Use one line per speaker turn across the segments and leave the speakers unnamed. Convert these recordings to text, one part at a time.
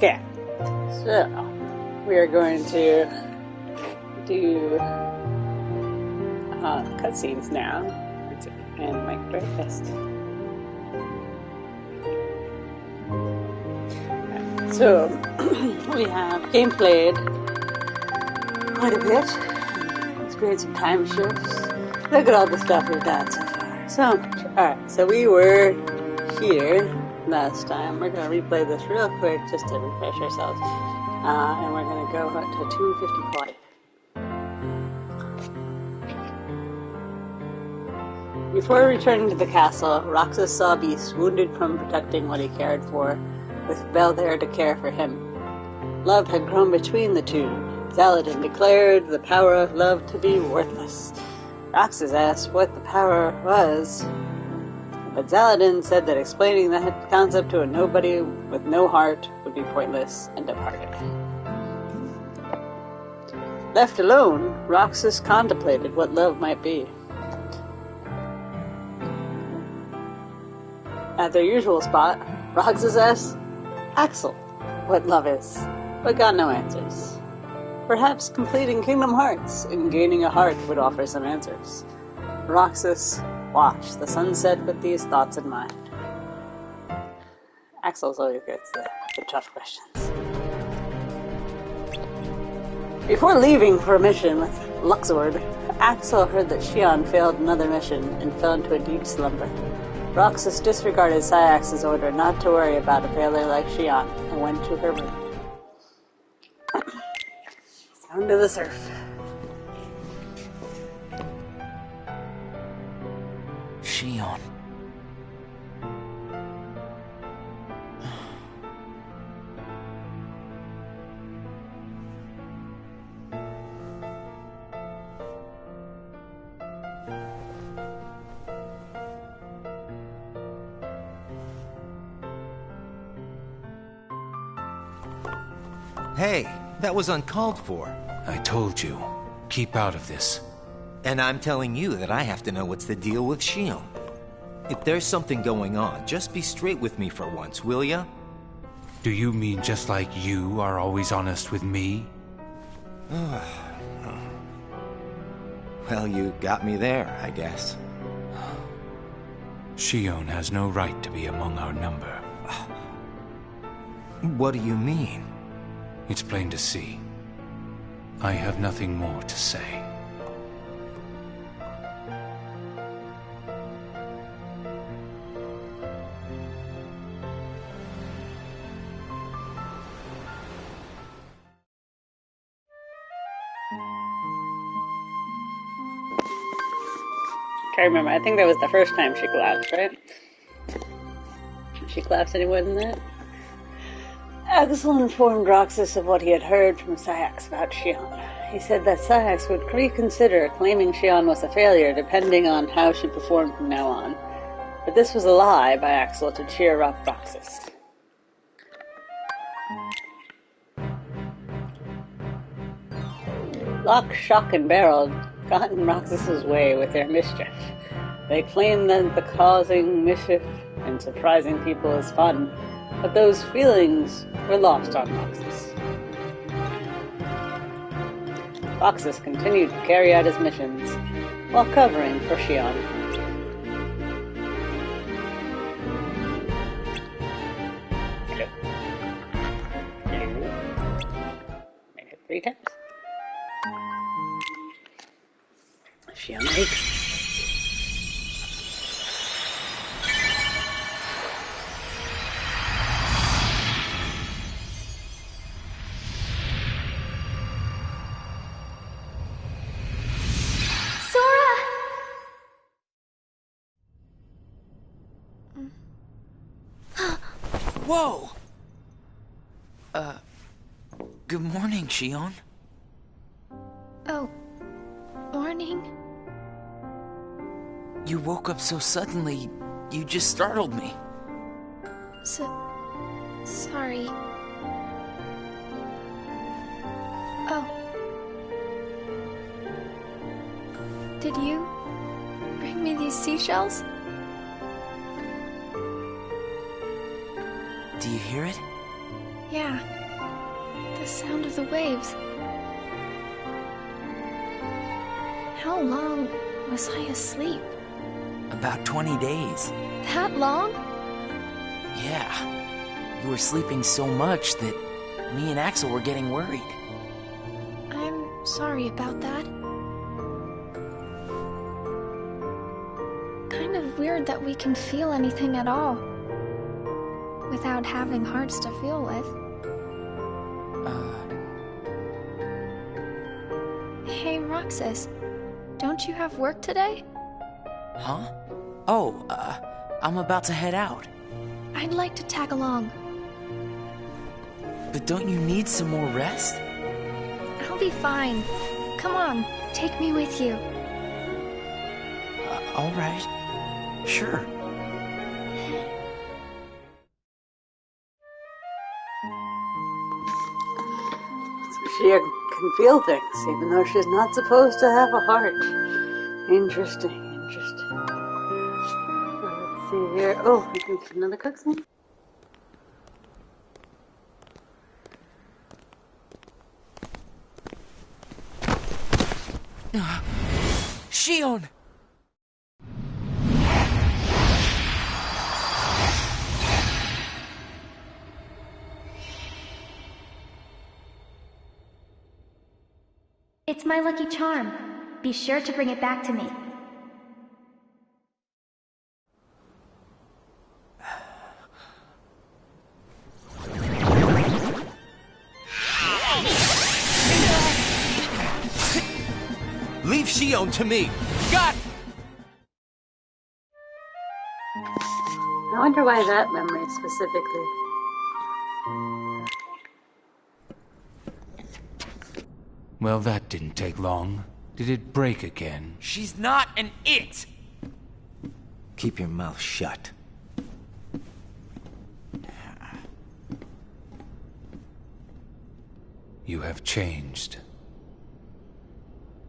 Okay, so we are going to do cutscenes now, and Mike Breakfast. So we have game played quite a bit, experienced some time shifts. Look at all the stuff we've done so far. So, alright, so we were here last time. We're going to replay this real quick just to refresh ourselves. And we're going to go up to 255. Before returning to the castle, Roxas saw Beast wounded from protecting what he cared for, with Belle there to care for him. Love had grown between the two. Zaladin declared the power of love to be worthless. Roxas asked what the power was, but Zaladin said that explaining that concept to a nobody with no heart would be pointless, and departed. Left alone, Roxas contemplated what love might be. At their usual spot, Roxas asked Axel what love is, but got no answers. Perhaps completing Kingdom Hearts and gaining a heart would offer some answers. Roxas watched the sunset with these thoughts in mind. Axel's always gets the tough questions. Before leaving for a mission with Luxord, Axel heard that Xion failed another mission and fell into a deep slumber. Roxas disregarded Sayax's order not to worry about a failure like Xion and went to her room. Down to the surf.
Xion.
Hey, that was uncalled for.
I told you, keep out of this.
And I'm telling you that I have to know what's the deal with Xion. If there's something going on, just be straight with me for once, will ya?
Do you mean just like you are always honest with me?
Well, you got me there, I guess.
Xion has no right to be among our number.
What do you mean?
It's plain to see. I have nothing more to say.
I remember, I think that was the first time she collapsed, right? Did she collapse any more than that? Axel informed Roxas of what he had heard from Sayax about Xion. He said that Sayax would reconsider claiming Xion was a failure depending on how she performed from now on. But this was a lie by Axel to cheer up Roxas. Lock, Shock, and Barrel got in Roxas's way with their mischief. They claimed that the causing mischief and surprising people is fun, but those feelings were lost on Roxas. Roxas continued to carry out his missions while covering for Xion. Made it 3 times. Xion Lake.
Whoa! Good morning, Xion.
Oh, morning.
You woke up so suddenly, you just startled me.
Sorry. Oh. Did you bring me these seashells?
Do you hear it?
Yeah. The sound of the waves. How long was I asleep?
About 20 days.
That long?
Yeah. You were sleeping so much that me and Axel were getting worried.
I'm sorry about that. Kind of weird that we can feel anything at all without having hearts to feel with. Hey, Roxas, don't you have work today?
Huh? Oh, I'm about to head out.
I'd like to tag along.
But don't you need some more rest?
I'll be fine. Come on, take me with you.
All right. Sure.
She can feel things, even though she's not supposed to have a heart. Interesting, interesting. Let's see here. Oh, we can get another cutscene.
Shion!
It's my lucky charm. Be sure to bring it back to me.
Leave Shion to me!
Got!
I wonder why that memory specifically.
Well, that didn't take long. Did it break again?
She's not an it!
Keep your mouth shut.
You have changed.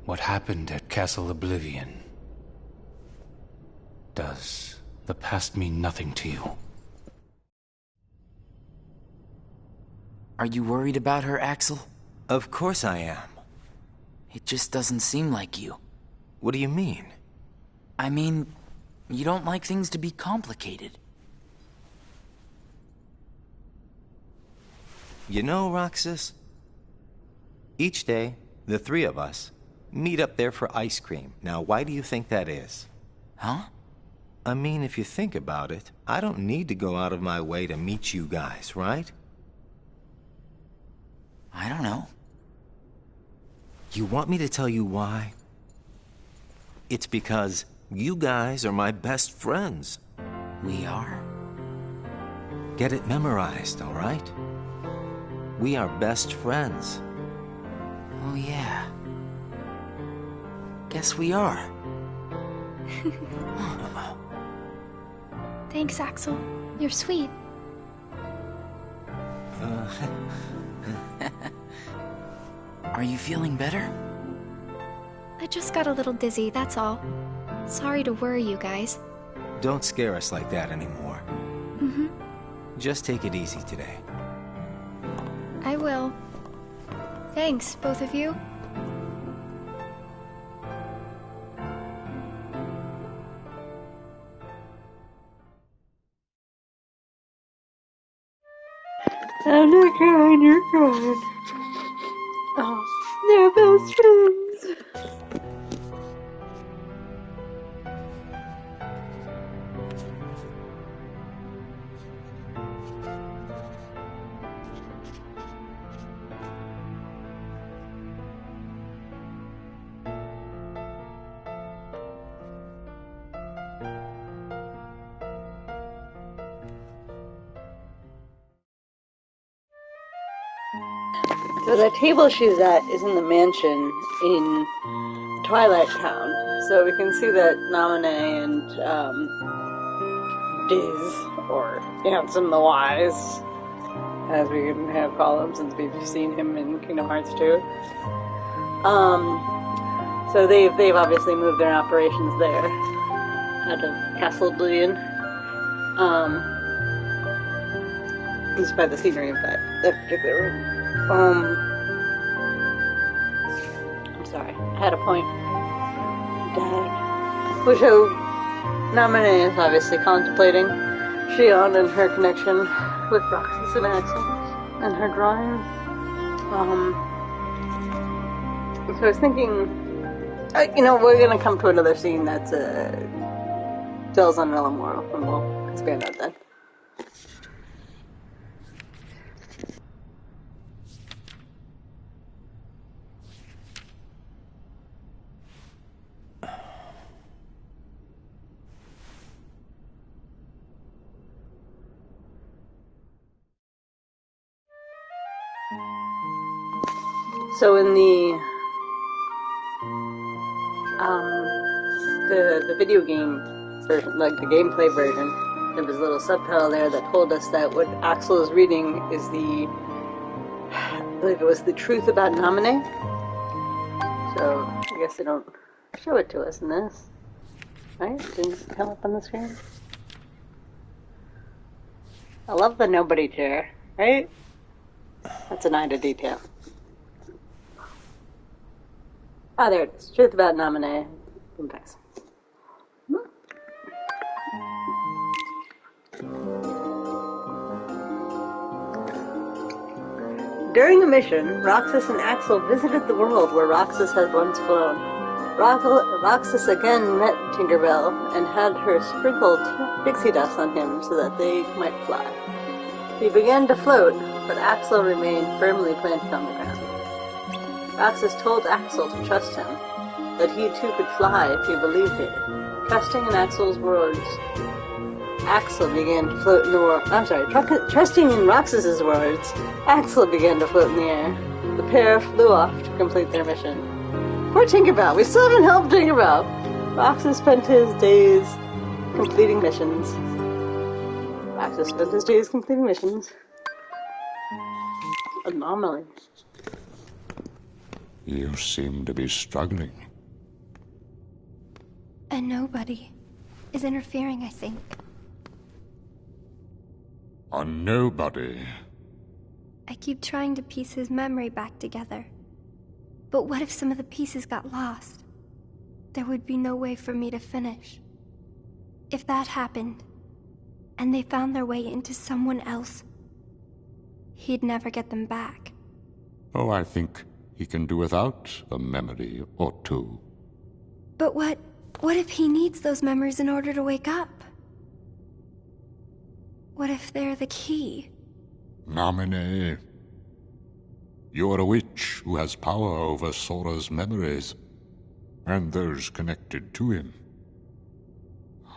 What happened at Castle Oblivion? Does the past mean nothing to you?
Are you worried about her, Axel?
Of course I am.
It just doesn't seem like you.
What do you mean?
I mean, you don't like things to be complicated.
You know, Roxas, each day, the three of us meet up there for ice cream. Now, why do you think that is?
Huh?
I mean, if you think about it, I don't need to go out of my way to meet you guys, right?
I don't know.
You want me to tell you why? It's because you guys are my best friends.
We are?
Get it memorized, all right? We are best friends.
Oh, yeah. Guess we are.
Thanks, Axel. You're sweet.
Are you feeling better?
I just got a little dizzy, that's all. Sorry to worry you guys.
Don't scare us like that anymore.
Mm-hmm.
Just take it easy today.
I will. Thanks, both of you.
I'm not crying, you're crying. Oh, they're best friends. So the table she's at is in the mansion in Twilight Town. So we can see that Naminé and Diz, or Ansem the Wise, as we can have call him since we've seen him in Kingdom Hearts 2. So they've obviously moved their operations there out of Castle Oblivion. Just by the scenery of that particular room. I'm sorry. I had a point. Dad. So, Naminé is obviously contemplating Shion and her connection with Roxas and Axel and her drawing. So I was thinking, we're going to come to another scene that's tells on another moral, and we'll expand that then. So in the video game version, like the gameplay version, there was a little subtitle there that told us that what Axel is reading is I believe it was the truth about Naminé. So I guess they don't show it to us in this, right? It didn't come up on the screen. I love the nobody chair, right? That's an eye to detail. Ah, there it is. Truth about Naminé. Impacts. During a mission, Roxas and Axel visited the world where Roxas had once flown. Roxas again met Tinkerbell and had her sprinkle pixie dust on him so that they might fly. He began to float, but Axel remained firmly planted on the ground. Roxas told Axel to trust him, that he too could fly if he believed it. Trusting in Axel's words, Axel began to float in the world. Trusting in Roxas's words, Axel began to float in the air. The pair flew off to complete their mission. Poor Tinkerbell, we still haven't helped Tinkerbell. Roxas spent his days completing missions. Anomaly.
You seem to be struggling.
A nobody is interfering, I think.
A nobody?
I keep trying to piece his memory back together. But what if some of the pieces got lost? There would be no way for me to finish. If that happened, and they found their way into someone else, he'd never get them back.
Oh, I think he can do without a memory or two.
But what if he needs those memories in order to wake up? What if they're the key?
Naminé, you're a witch who has power over Sora's memories, and those connected to him.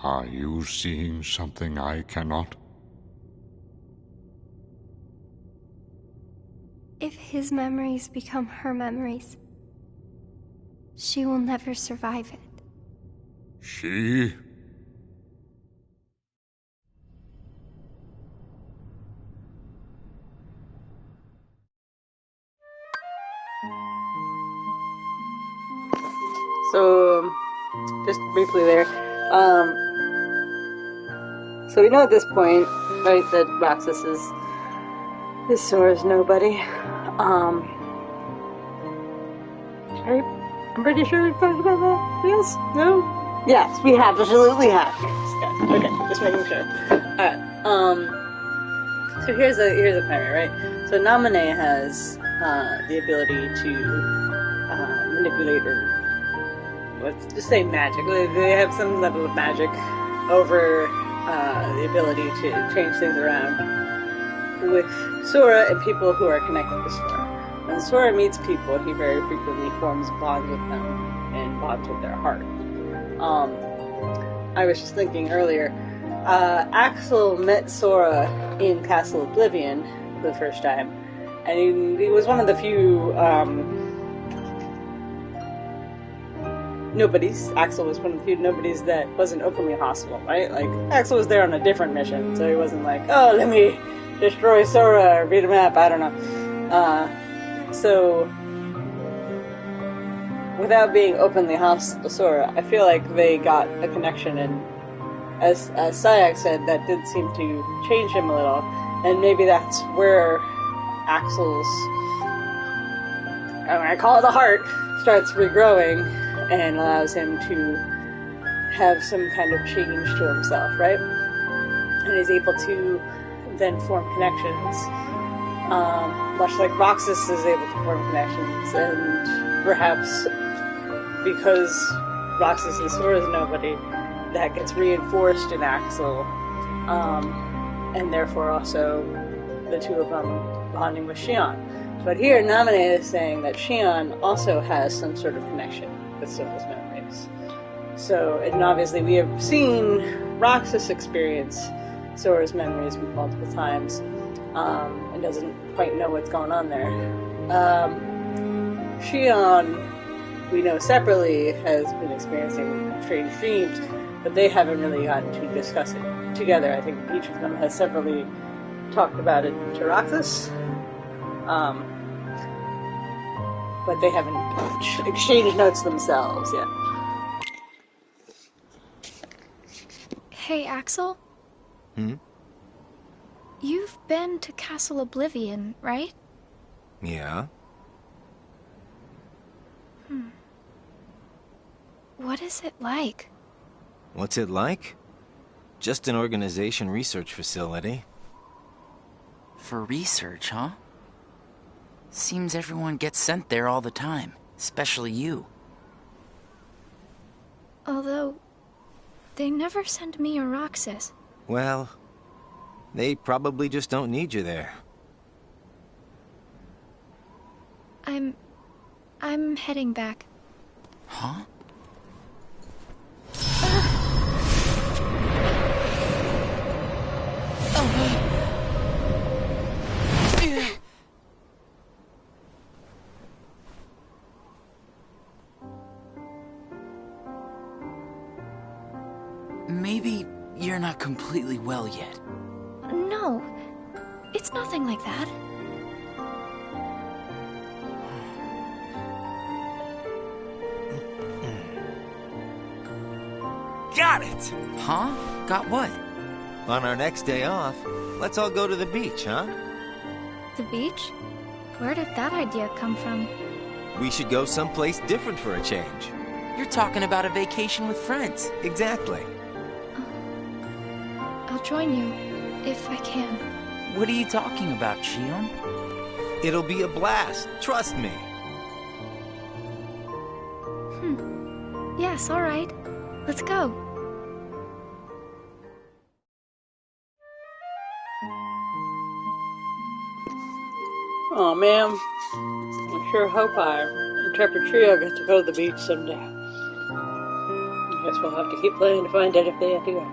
Are you seeing something I cannot?
If his memories become her memories, she will never survive it.
She?
So, just briefly there, so we know at this point, right, that Roxas is Sora's nobody. Right? I'm pretty sure we've talked about that. Yes? No? Yes, we have. Absolutely have. Yes. Okay, just making sure. Alright, so here's a plan, right? So Naminé has the ability to manipulate her. Let's just say magic. They have some level of magic over the ability to change things around with Sora and people who are connected to Sora. When Sora meets people, he very frequently forms bonds with them and bonds with their heart. I was just thinking earlier, Axel met Sora in Castle Oblivion for the first time, and he was one of the few nobodies. Axel was one of the few nobodies that wasn't openly hostile, right? Like, Axel was there on a different mission, so he wasn't like, oh, let me destroy Sora or beat him up, I don't know. So, without being openly hostile to Sora, I feel like they got a connection, and as Sayak said, that did seem to change him a little, And maybe that's where Axel's, I call it the heart, starts regrowing and allows him to have some kind of change to himself, right? And is able to then form connections, much like Roxas is able to form connections, and perhaps because Roxas and Sora's nobody, that gets reinforced in Axel, and therefore also the two of them bonding with Xion. But here, Naminé is saying that Xion also has some sort of connection with Sora's memories. So, and obviously we have seen Roxas experience Sora's memories multiple times, and doesn't quite know what's going on there. Xion, we know separately, has been experiencing strange dreams, but they haven't really gotten to discuss it together. I think each of them has separately talked about it to Roxas, but they haven't exchanged notes themselves yet.
Hey, Axel?
Hmm?
You've been to Castle Oblivion, right?
Yeah?
What is it like?
What's it like? Just an organization research facility.
For research, huh? Seems everyone gets sent there all the time, especially you.
Although, they never send me or Roxas.
Well, they probably just don't need you there.
I'm heading back.
Huh? Maybe you're not completely well yet.
No, it's nothing like that.
Got it!
Huh? Got what?
On our next day off, let's all go to the beach, huh?
The beach? Where did that idea come from?
We should go someplace different for a change.
You're talking about a vacation with friends.
Exactly.
I'll join you, if I can.
What are you talking about, Xion?
It'll be a blast, trust me.
Yes, alright. Let's go.
Oh man, I sure hope our intrepid trio gets to go to the beach someday. I guess we'll have to keep playing to find out if they have to go.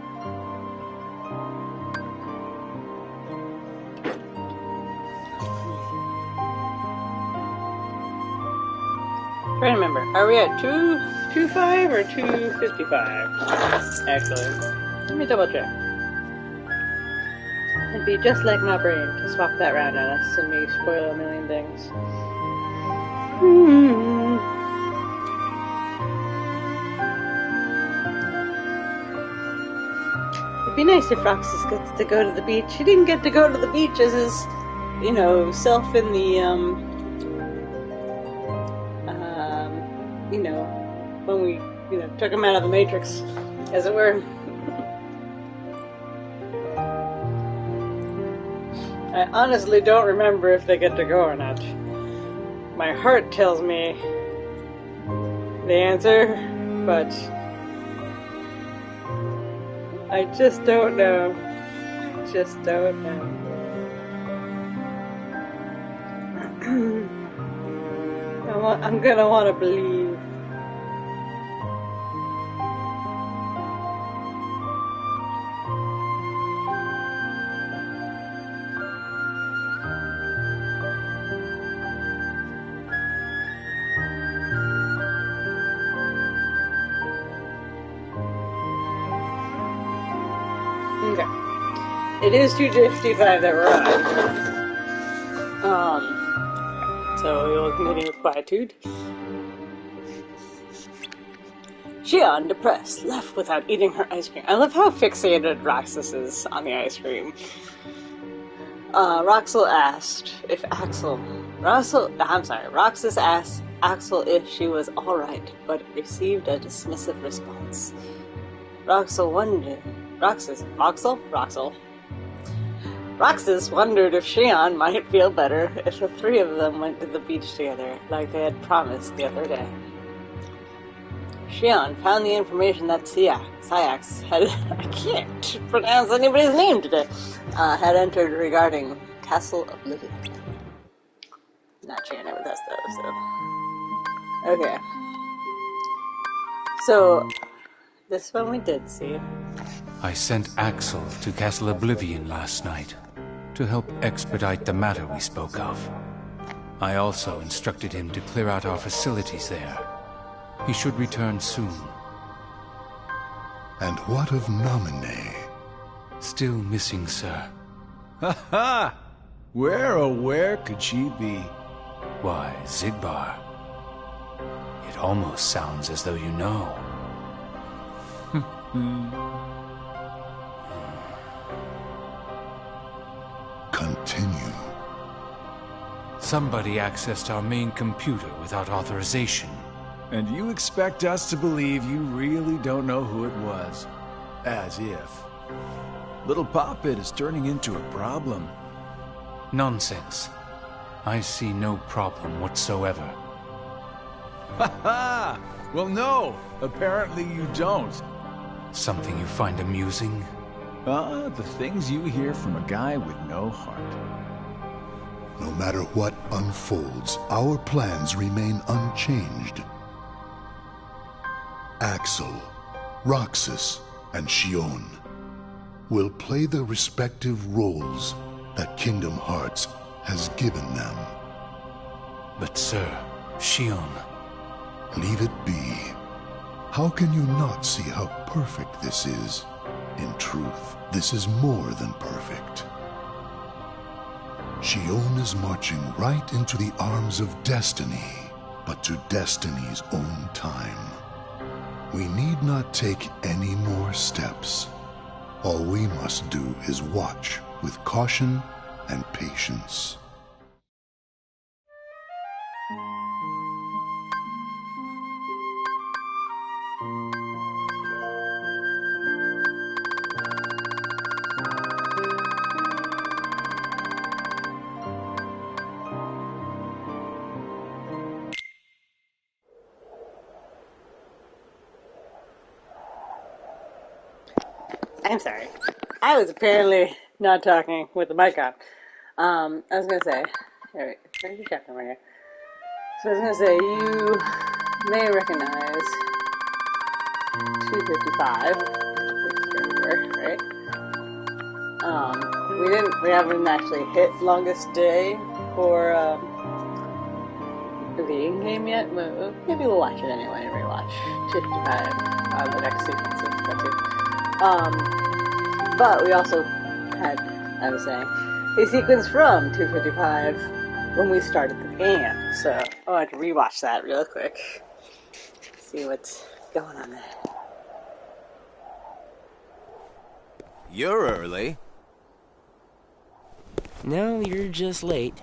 Trying to remember, are we at 225 or 255? Actually, let me double check. It'd be just like my brain to swap that round on us and me spoil a million things. It'd be nice if Roxas gets to go to the beach. He didn't get to go to the beach as his, self in the, when we, took him out of the Matrix, as it were. I honestly don't remember if they get to go or not. My heart tells me the answer, but I just don't know. Just don't know. I'm gonna want to believe. Okay. It is 255 that we're on. So you'll meeting with quietude. Xion, depressed, left without eating her ice cream. I love how fixated Roxas is on the ice cream. Roxas asked if Roxas asked Axel if she was alright, but received a dismissive response. Roxas wondered if Shion might feel better if the three of them went to the beach together, like they had promised the other day. Shion found the information that Sayax had, I can't pronounce anybody's name today, had entered regarding Castle Oblivion. Not sharing it with us though, so. Okay. So, this one we did see.
I sent Axel to Castle Oblivion last night to help expedite the matter we spoke of. I also instructed him to clear out our facilities there. He should return soon.
And what of Naminé?
Still missing, sir.
Ha ha! Where could she be?
Why, Xigbar. It almost sounds as though you know.
Continue.
Somebody accessed our main computer without authorization.
And you expect us to believe you really don't know who it was? As if. Little Poppet is turning into a problem.
Nonsense. I see no problem whatsoever.
Ha ha! Well, no, apparently you don't.
Something you find amusing?
The things you hear from a guy with no heart.
No matter what unfolds, our plans remain unchanged. Axel, Roxas, and Xion will play the respective roles that Kingdom Hearts has given them.
But sir, Xion...
Leave it be. How can you not see how perfect this is? In truth, this is more than perfect. Xion is marching right into the arms of destiny, but to destiny's own time. We need not take any more steps. All we must do is watch with caution and patience.
I'm sorry. I was apparently not talking with the mic on. I was gonna say, where's the chapter right here? So I was gonna say, you may recognize 255, right? We haven't actually hit longest day for the in-game yet. Maybe we'll watch it anyway and rewatch 255 the next sequence of cutscenes. But we also had, I was saying, a sequence from 255 when we started the game. So I wanted to rewatch that real quick. See what's going on there.
You're early.
No, you're just late.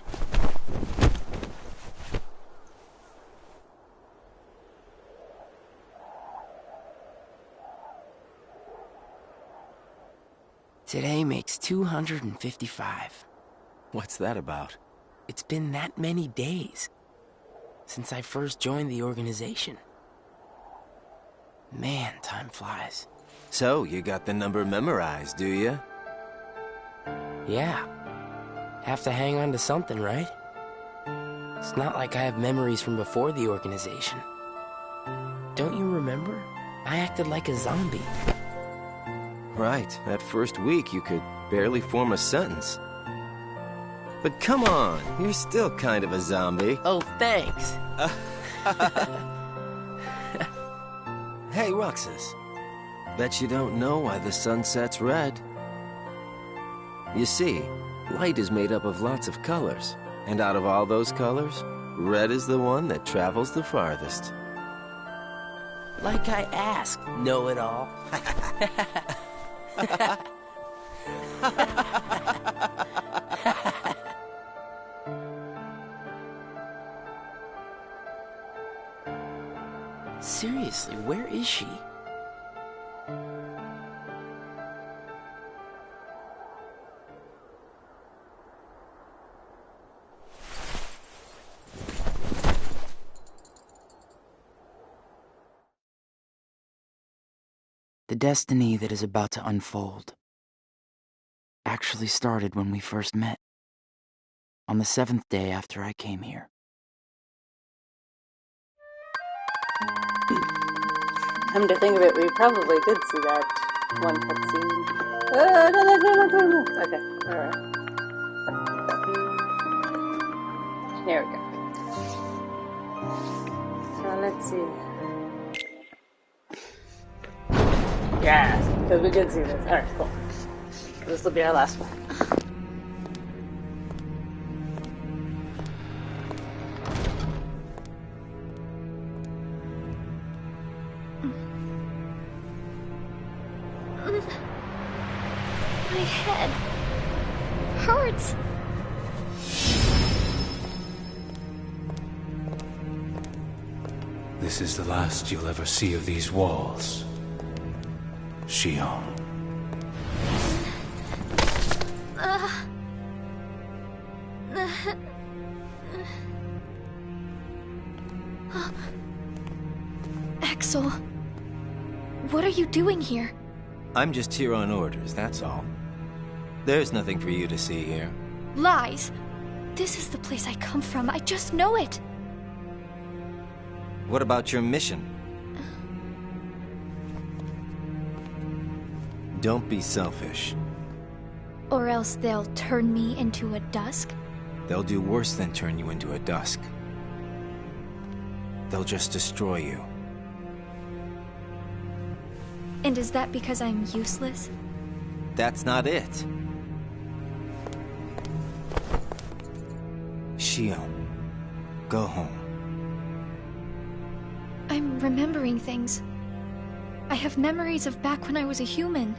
Today makes 255.
What's that about?
It's been that many days since I first joined the organization. Man, time flies.
So, you got the number memorized, do you?
Yeah. Have to hang on to something, right? It's not like I have memories from before the organization. Don't you remember? I acted like a zombie.
Right, that first week you could barely form a sentence. But come on, you're still kind of a zombie.
Oh, thanks.
Hey, Roxas. Bet you don't know why the sun sets red. You see, light is made up of lots of colors. And out of all those colors, red is the one that travels the farthest.
Like I asked, know-it-all. Seriously, where is she? The destiny that is about to unfold actually started when we first met, on the 7th day after I came here.
Come to think of it, we probably did see that one cutscene. No. Okay, alright. Here we go. So let's see. Yes, because we did see this. Alright, cool. This will be our last one.
My head hurts.
This is the last you'll ever see of these walls, Xion.
Axel, what are you doing here?
I'm just here on orders, that's all. There's nothing for you to see here.
Lies. This is the place I come from. I just know it.
What about your mission? Don't be selfish.
Or else they'll turn me into a dusk?
They'll do worse than turn you into a dusk. They'll just destroy you.
And is that because I'm useless?
That's not it. Xion, go home.
I'm remembering things. I have memories of back when I was a human.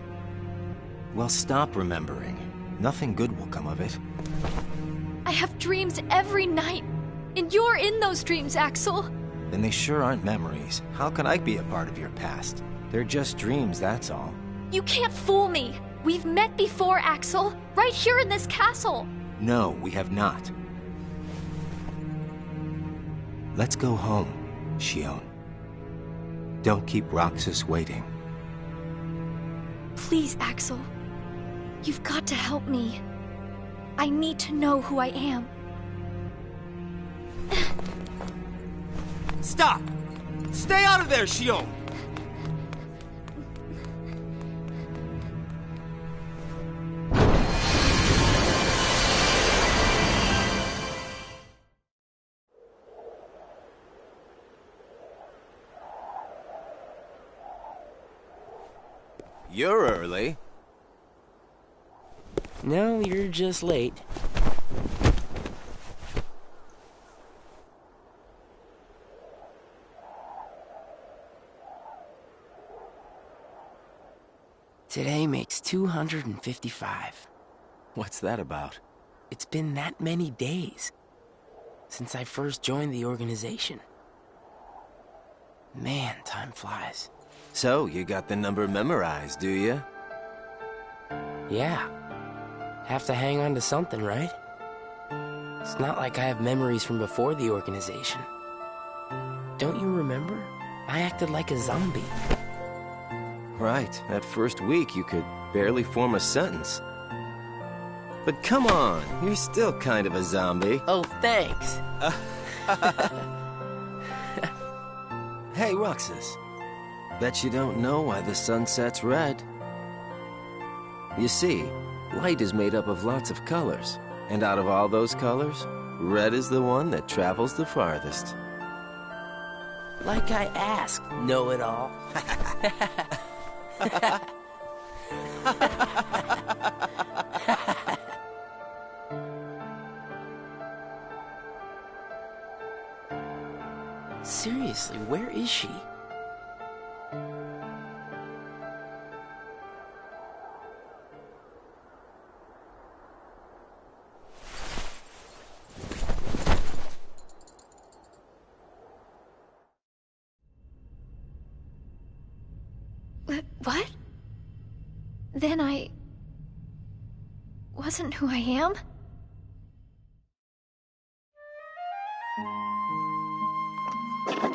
Well, stop remembering. Nothing good will come of it.
I have dreams every night. And you're in those dreams, Axel.
Then they sure aren't memories. How can I be a part of your past? They're just dreams, that's all.
You can't fool me. We've met before, Axel. Right here in this castle.
No, we have not. Let's go home, Xion. Don't keep Roxas waiting.
Please, Axel. You've got to help me. I need to know who I am.
Stop! Stay out of there, Xion! You're early.
No, you're just late. Today makes 255.
What's that about?
It's been that many days since I first joined the organization. Man, time flies.
So, you got the number memorized, do you?
Yeah. Have to hang on to something, right? It's not like I have memories from before the organization. Don't you remember? I acted like a zombie.
Right. That first week, you could barely form a sentence. But come on, you're still kind of a zombie.
Oh, thanks.
Hey, Roxas. Bet you don't know why the sun sets red. You see, light is made up of lots of colors. And out of all those colors, red is the one that travels the farthest.
Like I asked, know-it-all. Seriously, where is she?
What? Then I... wasn't who I am?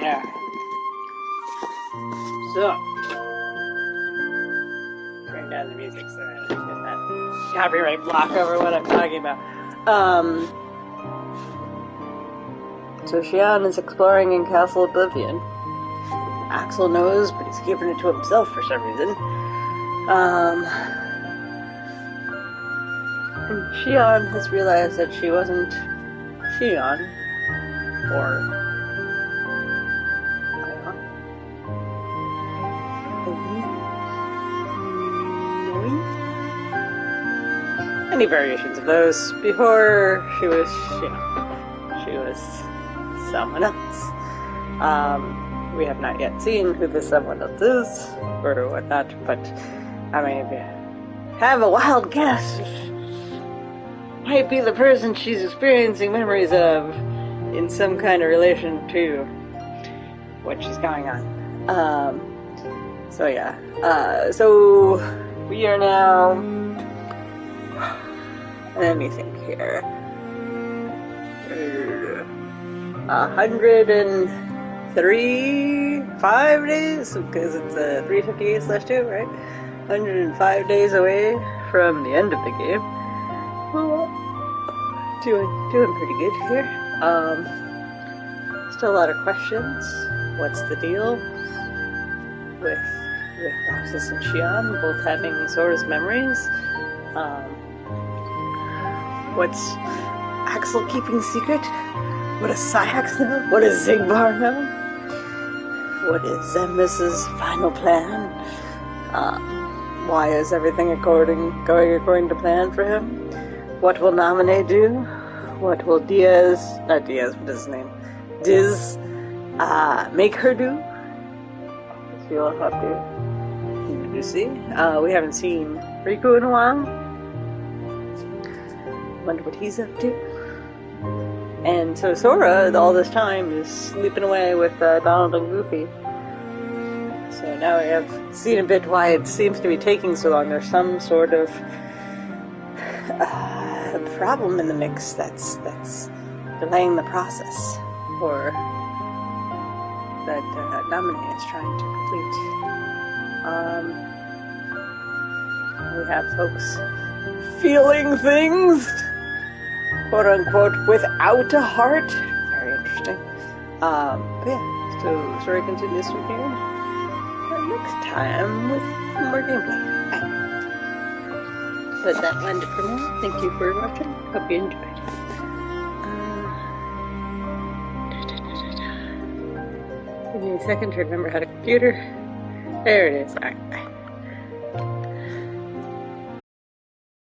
Yeah. So, turn down the music so I don't get that copyright block over what I'm talking about. So Xian is exploring in Castle Oblivion. Axel knows, but he's keeping it to himself for some reason. And Xian has realized that she wasn't Xian, or any variations of those. Before she was Xian, she was someone else. We have not yet seen who this someone else is, or whatnot, but, I mean, if you have a wild guess, might be the person she's experiencing memories of in some kind of relation to what she's going on. So yeah. So we are now... Let me think here. 105 days, because it's 358/2, right? 105 days away from the end of the game. Well, doing pretty good here. Still a lot of questions. What's the deal with Roxas and Xian both having Sora's memories? What's Axel keeping secret? What does Sayax know? What does Xigbar know? What is Zembus' final plan? Why is everything going according to plan for him? What will Naminé do? What will Diz, what is his name? Diz, make her do? You'll have to see. We haven't seen Riku in a while. Wonder what he's up to. And so Sora, all this time, is sleeping away with Donald and Goofy. So now we have seen a bit why it seems to be taking so long. There's some sort of problem in the mix that's delaying the process, or that Naminé is trying to complete. We have folks feeling things, quote unquote, without a heart. Very interesting. But yeah, so story continues from here. Next time with more gameplay. But that will end it for now. Thank you for watching. Hope you enjoyed. Give me a second to remember how to computer. There it is. Alright.